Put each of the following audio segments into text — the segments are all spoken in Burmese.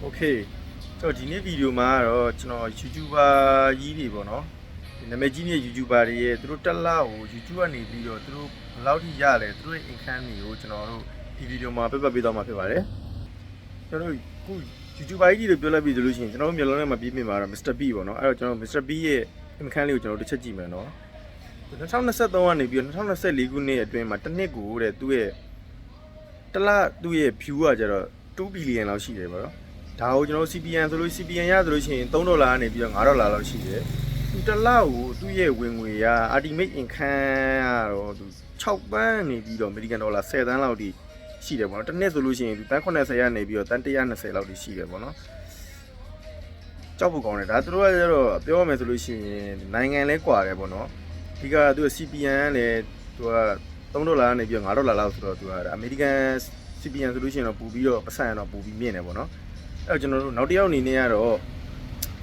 โอเคကျွန်တော်ဒီနေ့ဗီဒီယိုမှာတော့ကျွန်တော် YouTuber ကြီးတွေပေါ့နော်ဒီနာမည်ကြီးတဲ့ YouTuber တွေရဲ့သူတို့တက်လာကို YouTube ကနေပြီးတော့သူတို့ဘယ်လောက်ထိရလဲသူတို့ရဲ့ income တွေကိုကျွန်တော်တို့ဒီဗီဒီယိုမှာပြပေးသွားမှာဖြစ်ပါတယ်ကျွန်တော်တို့ခု YouTuber ကြီးတွေပြောလိုက်ပြီဆိုလို့ရှိရင်ကျွန်တော်တို့မျိုးလုံးထဲမှာပြီးမြင်မှာတော့ Mr. B ပေါ့နော်အဲ့တော့ကျွန်တော် Mr. B ရဲ့ income လေးကိုကျွန်တော်တို့တစ်ချက်ကြည့်မယ်နော်2023ကနေပြီးတော့2024ခုနှစ်အတွင်းမှာတစ်နှစ်ကိုတဲ့သူ့ရဲ့တစ်လသူ့ရဲ့ view ကကျတော့2 billion လောက်ရှိတယ်ပေါ့နော်ဒါကိုကျွန်တော် CPN ဆိုလို့ CPN ရဆိုလို့ရှိရင်$3ကနေပြီးတော့$5လောက်ရှိတယ်သူတစ်လကိုသူ့ရဲ့ဝင်ငွေက ultimate income ကတော့သူ6ပန်းနေပြီးတော့ American dollar 10သန်းလောက်ထိရှိတယ်ပေါ့နော်တစ်နှစ်ဆိုလို့ရှိရင်ဒီပန်း80ကနေပြီးတော့တန်း120လောက်ထိရှိတယ်ပေါ့နော်ကြောက်ဖို့ကောင်းတယ်ဒါသူတို့ကကျတော့ပြောရမယ်ဆိုလို့ရှိရင်နိုင်ငံလဲကွာတယ်ပေါ့နော်ဒီကသူက CPN လည်းသူက$3ကနေပြီးတော့$5လောက်ဆိုတော့သူကအမေရိကန် CPN ဆိုလို့ရှိရင်တော့ပူပြီးတော့ပတ်စံတော့ပူပြီးမြင့်တယ်ပေါ့နော်အဲ့တော့ကျွန်တော်တို့နောက်တစ်ယောက်အနေနဲ့ကတော့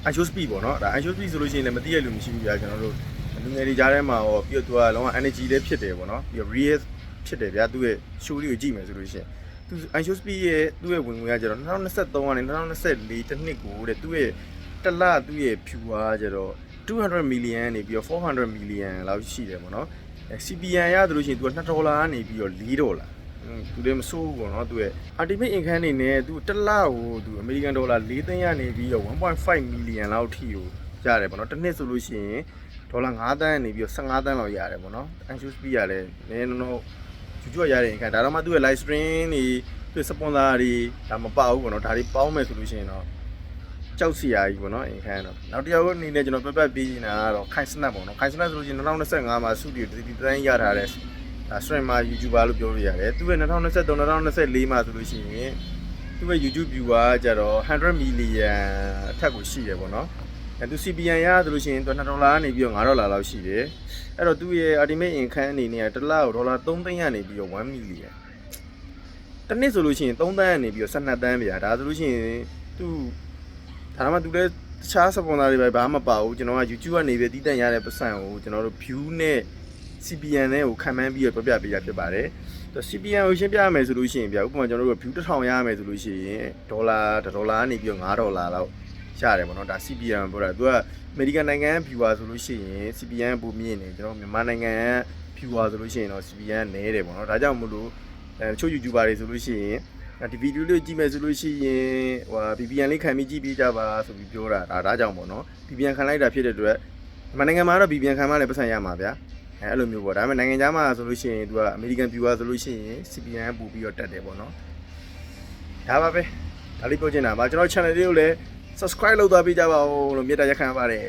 iShowSP ပေါ့နော်ဒါ iShowSP ဆိုလို့ရှိရင်လည်းမသိရလို့မရှိဘူးဗျာကျွန်တော်တို့လူငယ်တွေကြားထဲမှာရောပြီးတော့သူကလုံးဝ energy လေးဖြစ်တယ်ပေါ့နော်ပြီးတော့ real ဖြစ်တယ်ဗျာသူ့ရဲ့ show လေးကိုကြည့်မယ်ဆိုလို့ရှိရင်သူ iShowSP ရဲ့သူ့ရဲ့ဝင်ငွေကကျတော့2023ကနေ2024တစ်နှစ်ကိုတဲ့သူ့ရဲ့တစ်လသူ့ရဲ့ viewer ကျတော့200 million နေပြီးတော့400 million လောက်ရှိတယ်ပေါ့နော် CPN ရဆိုလို့ရှိရင်သူက$2ကနေပြီးတော့$4သူလည်းမစိုးဘူးပေါ့နော်သူရဲ့ ultimate income နေနဲ့သူတစ်လကိုသူ American dollar 4သိန်းရနေပြီးတော့1.5 million လောက်ထိကိုရတယ်ပေါ့နော်တစ်နှစ်ဆိုလို့ရှိရင်ဒေါ်လာ5သန်းနေပြီးတော့15သန်းလောက်ရတယ်ပေါ့နော် iShowSP ရလဲနည်းနည်းတော့ကျွတ်ရတဲ့ income ဒါတော့မှသူ့ရဲ့ live stream တွေသူ့ sponsor တွေဒါမပေါဘူးပေါ့နော်ဒါတွေပေါင်းမယ်ဆိုလို့ရှိရင်တော့ကြောက်စရာကြီးပေါ့နော် income တော့နောက်တစ်ယောက်အနေနဲ့ကျွန်တော်ပြပေးနေတာကတော့ခိုင်စနတ်ပေါ့နော်ခိုင်စနတ်ဆိုလို့ရှိရင်2025မှာစုတီဒီတိုင်းရထားတဲ့streamer YouTuber လို့ပြောလို့ရတယ်သူ့ရဲ့2023 2024မှာဆိုလို့ရှိရင်သူ့ရဲ့ YouTube viewer ကျတော့100 million အထက်ကိုရှိတယ်ပေါ့နော်သူ CPN ရဆိုလို့ရှိရင်သူ$2ကနေပြီးတော့$5လောက်ရှိတယ်အဲ့တော့သူ့ရဲ့ ultimate income အနေနဲ့တစ်လကို$3သိန်းရနေပြီးတော့1 million တစ်နှစ်ဆိုလို့ရှိရင်3သန်းရနေပြီးတော့12သန်းဗျာဒါဆိုလို့ရှိရင်သူဒါမှသူလည်းတခြား sponsor တွေပဲဘာမှမပါဘူးကျွန်တော်က YouTube ကနေပဲတည်တံ့ရတဲ့ပတ်စံကိုကျွန်တော်တို့ view နဲ့ CPN နဲ့ကိုခံမှန်းပြီးတော့ပြပြပေးရဖြစ်ပါတယ်။ CPN ကိုရှင်းပြရမယ်ဆိုလို့ရှိရင်ဗျာဥပမာကျွန်တော်တို့ view 1000ရရမယ်ဆိုလို့ရှိရင်$1ကနေပြီးတော့$5လောက်ရတယ်ပေါ့နော်ဒါ CPN ပြောတာသူက American နိုင်ငံက viewer ဆိုလို့ရှိရင် CPN ပိုမြင့်နေကျွန်တော်မြန်မာနိုင်ငံက viewer ဆိုလို့ရှိရင်တော့ CPN နည်းတယ်ပေါ့နော်ဒါကြောင့်မို့လို့ချို့ YouTuber တွေဆိုလို့ရှိရင်ဒီဗီဒီယိုလေးကြည့်မယ်ဆိုလို့ရှိရင်ဟို VPN လေးခံပြီးကြည့်ပေးကြပါဆိုပြီးပြောတာဒါကြောင့်ပေါ့နော် VPN ခံလိုက်တာဖြစ်တဲ့အတွက်မြန်မာနိုင်ငံမှာတော့ VPN ခံမှလည်းပတ်စံရမှာဗျာအဲ့လိုမျိုးပေါ့ဒါပေမဲ့နိုင်ငံခြားမှာဆိုလို့ရှိရင်သူက American viewer ဆိုလို့ရှိရင် CPN ပို့ပြီးတော့တက်တယ်ပေါ့နော်ဒါပါပဲဒါလေးပြောချင်တာပါကျွန်တော် channel လေးကိုလည်း subscribe လုပ်သွားပေးကြပါဦးလို့မေတ္တာရက်ခံပါတယ်